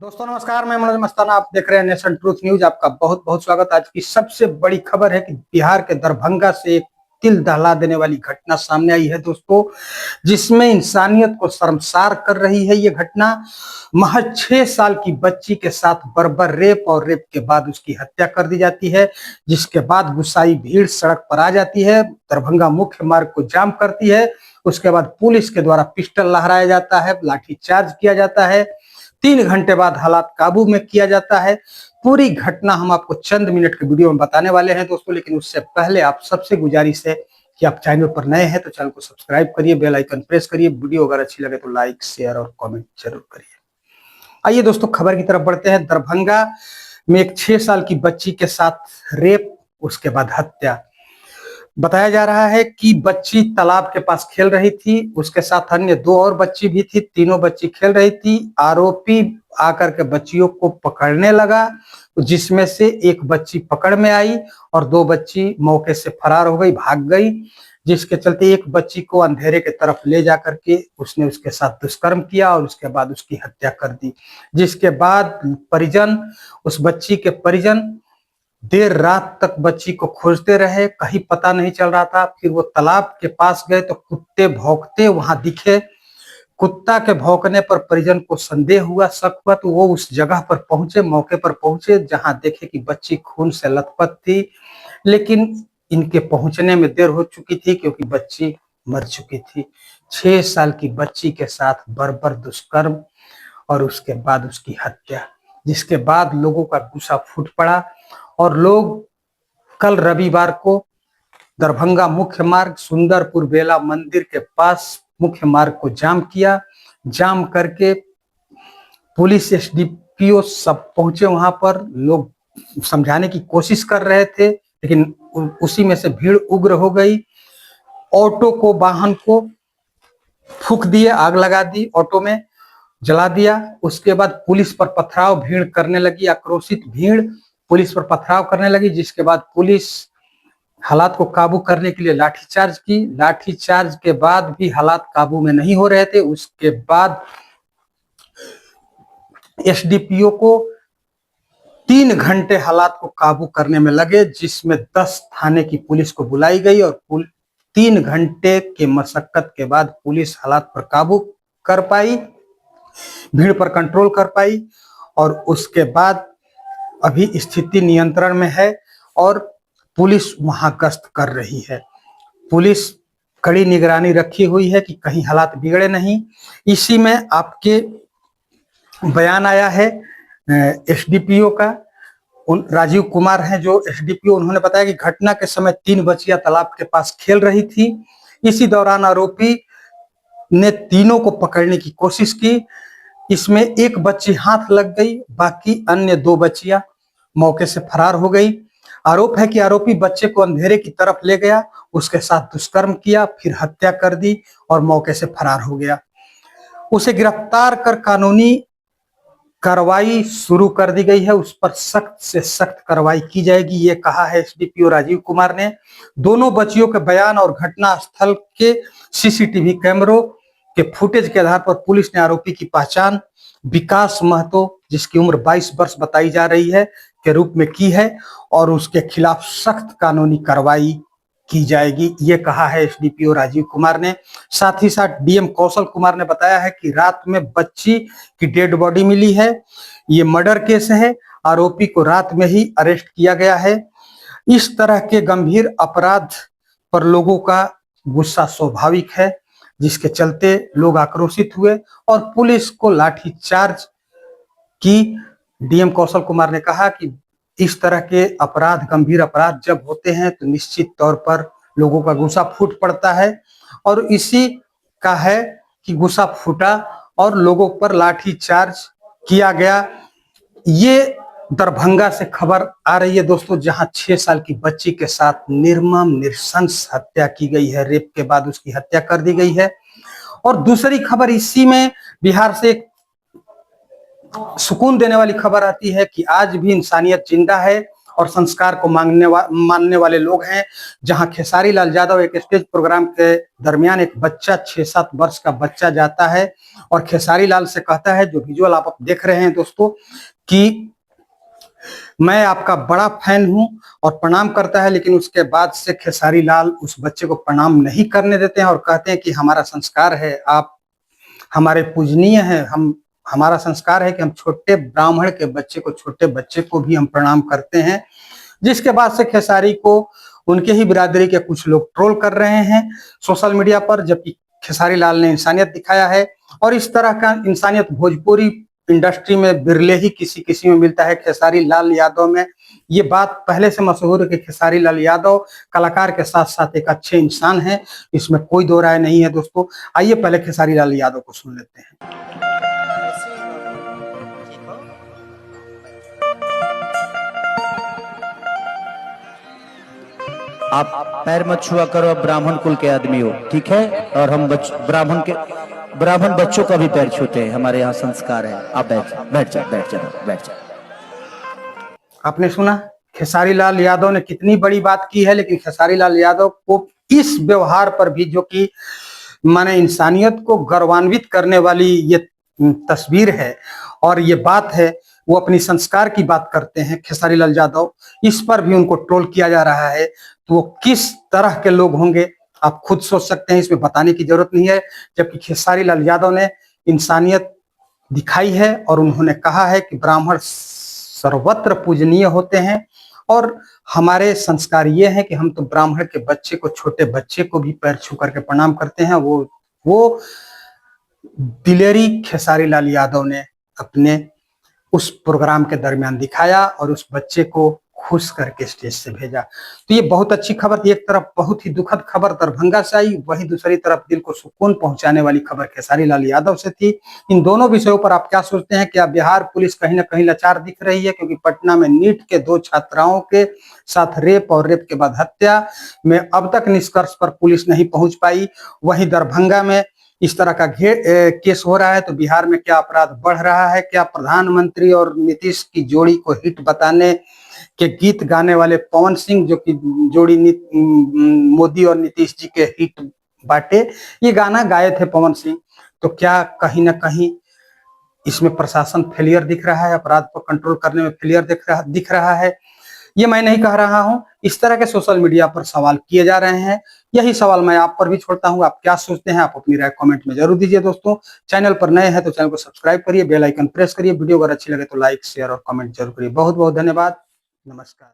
दोस्तों नमस्कार, मैं मनोज मस्ताना। आप देख रहे हैं नेशन ट्रूथ न्यूज। आपका बहुत बहुत स्वागत। आज की सबसे बड़ी खबर है कि बिहार के दरभंगा से एक दिल दहला देने वाली घटना सामने आई है दोस्तों, जिसमें इंसानियत को शर्मसार कर रही है। ये घटना महज 6 साल की बच्ची के साथ बर्बर रेप और रेप के बाद उसकी हत्या कर दी जाती है, जिसके बाद गुस्साई भीड़ सड़क पर आ जाती है, दरभंगा मुख्य मार्ग को जाम करती है। उसके बाद पुलिस के द्वारा पिस्टल लहराया जाता है, लाठीचार्ज किया जाता है। 3 घंटे बाद हालात काबू में किया जाता है। पूरी घटना हम आपको चंद मिनट के वीडियो में बताने वाले हैं दोस्तों, लेकिन उससे पहले आप सबसे गुजारिश है कि आप चैनल पर नए हैं तो चैनल को सब्सक्राइब करिए, बेल आइकन प्रेस करिए। वीडियो अगर अच्छी लगे तो लाइक शेयर और कमेंट जरूर करिए। आइए दोस्तों खबर की तरफ बढ़ते हैं। दरभंगा में एक 6 साल की बच्ची के साथ रेप, उसके बाद हत्या। बताया जा रहा है कि बच्ची तालाब के पास खेल रही थी, उसके साथ अन्य 2 और बच्ची भी थी। तीनों बच्ची खेल रही थी। आरोपी आकर के बच्चियों को पकड़ने लगा, जिसमें से एक बच्ची पकड़ में आई और 2 बच्ची मौके से फरार हो गई, भाग गई। जिसके चलते एक बच्ची को अंधेरे के तरफ ले जाकर के उसने उसके साथ दुष्कर्म किया और उसके बाद उसकी हत्या कर दी। जिसके बाद उस बच्ची के परिजन देर रात तक बच्ची को खोजते रहे, कहीं पता नहीं चल रहा था। फिर वो तालाब के पास गए तो कुत्ते भौंकते वहां दिखे। कुत्ता के भौंकने पर परिजन को संदेह हुआ, शक हुआ, तो वो उस जगह पर पहुंचे, मौके पर पहुंचे, जहां देखे कि बच्ची खून से लथपथ थी। लेकिन इनके पहुंचने में देर हो चुकी थी क्योंकि बच्ची मर चुकी थी। 6 साल की बच्ची के साथ बर्बर दुष्कर्म और उसके बाद उसकी हत्या, जिसके बाद लोगों का गुस्सा फूट पड़ा और लोग कल रविवार को दरभंगा मुख्य मार्ग सुंदरपुर बेला मंदिर के पास मुख्य मार्ग को जाम किया। जाम करके पुलिस एसडीपीओ सब पहुंचे वहां पर। लोग समझाने की कोशिश कर रहे थे, लेकिन उसी में से भीड़ उग्र हो गई। ऑटो को, वाहन को फूंक दिए, आग लगा दी, ऑटो में जला दिया। उसके बाद पुलिस पर पथराव भीड़ करने लगी। आक्रोशित भीड़ पुलिस पर पथराव करने लगी, जिसके बाद पुलिस हालात को काबू करने के लिए लाठीचार्ज की। लाठीचार्ज के बाद भी हालात काबू में नहीं हो रहे थे। उसके बाद एसडीपीओ को 3 घंटे हालात को काबू करने में लगे, जिसमें 10 थाने की पुलिस को बुलाई गई और 3 घंटे के मशक्कत के बाद पुलिस हालात पर काबू कर पाई, भीड़ पर कंट्रोल कर पाई। और उसके बाद अभी स्थिति नियंत्रण में है और पुलिस वहां गश्त कर रही है। पुलिस कड़ी निगरानी रखी हुई है कि कहीं हालात बिगड़े नहीं। इसी में आपके बयान आया है एसडीपीओ का, राजीव कुमार हैं जो एसडीपीओ। उन्होंने बताया कि घटना के समय 3 बच्चियां तालाब के पास खेल रही थी। इसी दौरान आरोपी ने तीनों को पकड़ने की कोशिश की। इसमें एक बच्ची हाथ लग गई, बाकी अन्य 2 बच्चियां मौके से फरार हो गई। आरोप है कि आरोपी बच्चे को अंधेरे की तरफ ले गया, उसके साथ दुष्कर्म किया, फिर हत्या कर दी और मौके से फरार हो गया। उसे गिरफ्तार कर कानूनी कार्रवाई शुरू कर दी गई है। उस पर सख्त से सख्त कार्रवाई की जाएगी, ये कहा है एसडीपीओ राजीव कुमार ने। दोनों बच्चियों के बयान और घटना स्थल के सीसीटीवी कैमरों के फुटेज के आधार पर पुलिस ने आरोपी की पहचान विकास महतो, जिसकी उम्र 22 वर्ष बताई जा रही है, के रूप में की है और उसके खिलाफ सख्त कानूनी कार्रवाई की जाएगी, ये कहा है एसडीपीओ राजीव कुमार ने। साथ ही साथ डीएम कौशल कुमार ने बताया है कि रात में बच्ची की डेड बॉडी मिली है। ये मर्डर केस है, आरोपी को रात में ही अरेस्ट किया गया है। इस तरह के गंभीर अपराध पर लोगों का गुस्सा स्वाभाविक है, जिसके चलते लोग आक्रोशित हुए और पुलिस को लाठीचार्ज की। डीएम कौशल कुमार ने कहा कि इस तरह के अपराध, गंभीर अपराध जब होते हैं तो निश्चित तौर पर लोगों का गुस्सा फूट पड़ता है और इसी का है कि गुस्सा फूटा और लोगों पर लाठीचार्ज किया गया। ये दरभंगा से खबर आ रही है दोस्तों, जहां 6 साल की बच्ची के साथ निर्मम नृशंस हत्या की गई है। रेप के बाद उसकी हत्या कर दी गई है। और दूसरी खबर इसी में बिहार से सुकून देने वाली खबर आती है कि आज भी इंसानियत जिंदा है और संस्कार को मानने वाले लोग हैं। जहां खेसारी लाल यादव एक स्टेज प्रोग्राम के दरमियान एक बच्चा 6-7 वर्ष का बच्चा जाता है और खेसारी लाल से कहता है, जो विजुअल आप देख रहे हैं दोस्तों, कि मैं आपका बड़ा फैन हूं और प्रणाम करता है। लेकिन उसके बाद से खेसारी लाल उस बच्चे को प्रणाम नहीं करने देते हैं और कहते हैं कि हमारा संस्कार है, आप हमारे पूजनीय हैं, हमारा संस्कार है कि हम छोटे ब्राह्मण के बच्चे को, छोटे बच्चे को भी हम प्रणाम करते हैं। जिसके बाद से खेसारी को उनके ही बिरादरी के कुछ लोग ट्रोल कर रहे हैं सोशल मीडिया पर, जबकि खेसारी लाल ने इंसानियत दिखाया है। और इस तरह का इंसानियत भोजपुरी इंडस्ट्री में बिरले ही किसी किसी में मिलता है। खेसारी लाल यादव में ये बात पहले से मशहूर है कि खेसारी लाल यादव कलाकार के साथ साथ एक अच्छे इंसान हैं, इसमें कोई दो राय नहीं है दोस्तों। आइए पहले खेसारी लाल यादव को सुन लेते हैं। आप पैर मत छुआ करो, आप ब्राह्मण कुल के आदमी हो, ठीक है? और हम ब्राह्मण बच्चों का भी पैर छूते हैं, हमारे यहाँ संस्कार है। आप बैठ जाओ। आपने सुना खेसारी लाल यादव ने कितनी बड़ी बात की है, लेकिन खेसारी लाल यादव को इस व्यवहार पर भी, जो कि माने इंसानियत को गौरवान्वित करने वाली ये तस्वीर है और ये बात है, वो अपनी संस्कार की बात करते हैं खेसारी लाल यादव, इस पर भी उनको ट्रोल किया जा रहा है। तो वो किस तरह के लोग होंगे आप खुद सोच सकते हैं, इसमें बताने की जरूरत नहीं है। जबकि खेसारी लाल यादव ने इंसानियत दिखाई है और उन्होंने कहा है कि ब्राह्मण सर्वत्र पूजनीय होते हैं और हमारे संस्कार ये है कि हम तो ब्राह्मण के बच्चे को, छोटे बच्चे को भी पैर छू करके प्रणाम करते हैं। वो दिलेरी खेसारी लाल यादव ने अपने उस प्रोग्राम के दरमियान दिखाया और उस बच्चे को खुश करके स्टेज से भेजा। तो ये बहुत अच्छी खबर थी। एक तरफ बहुत ही दुखद खबर दरभंगा से आई, वहीं दूसरी तरफ दिल को सुकून पहुंचाने वाली खबर खेसारी लाल यादव से थी। इन दोनों विषयों पर आप क्या सोचते हैं? क्या बिहार पुलिस कहीं ना कहीं लाचार दिख रही है? क्योंकि पटना में नीट के 2 छात्राओं के साथ रेप और रेप के बाद हत्या में अब तक निष्कर्ष पर पुलिस नहीं पहुंच पाई। वहीं दरभंगा में इस तरह का केस हो रहा है, तो बिहार में क्या अपराध बढ़ रहा है? क्या प्रधानमंत्री और नीतीश की जोड़ी को हिट बताने के गीत गाने वाले पवन सिंह, जो कि जोड़ी मोदी और नीतीश जी के हिट बाटे, ये गाना गाए थे पवन सिंह, तो क्या कहीं ना कहीं इसमें प्रशासन फेलियर दिख रहा है, अपराध को कंट्रोल करने में फेलियर दिख रहा है? ये मैं नहीं कह रहा हूं, इस तरह के सोशल मीडिया पर सवाल किए जा रहे हैं। यही सवाल मैं आप पर भी छोड़ता हूं। आप क्या सोचते हैं? आप अपनी राय कमेंट में जरूर दीजिए दोस्तों। चैनल पर नए हैं तो चैनल को सब्सक्राइब करिए, बेल आइकन प्रेस करिए। वीडियो अगर अच्छी लगे तो लाइक, शेयर और कमेंट जरूर करिए। बहुत बहुत धन्यवाद। नमस्कार।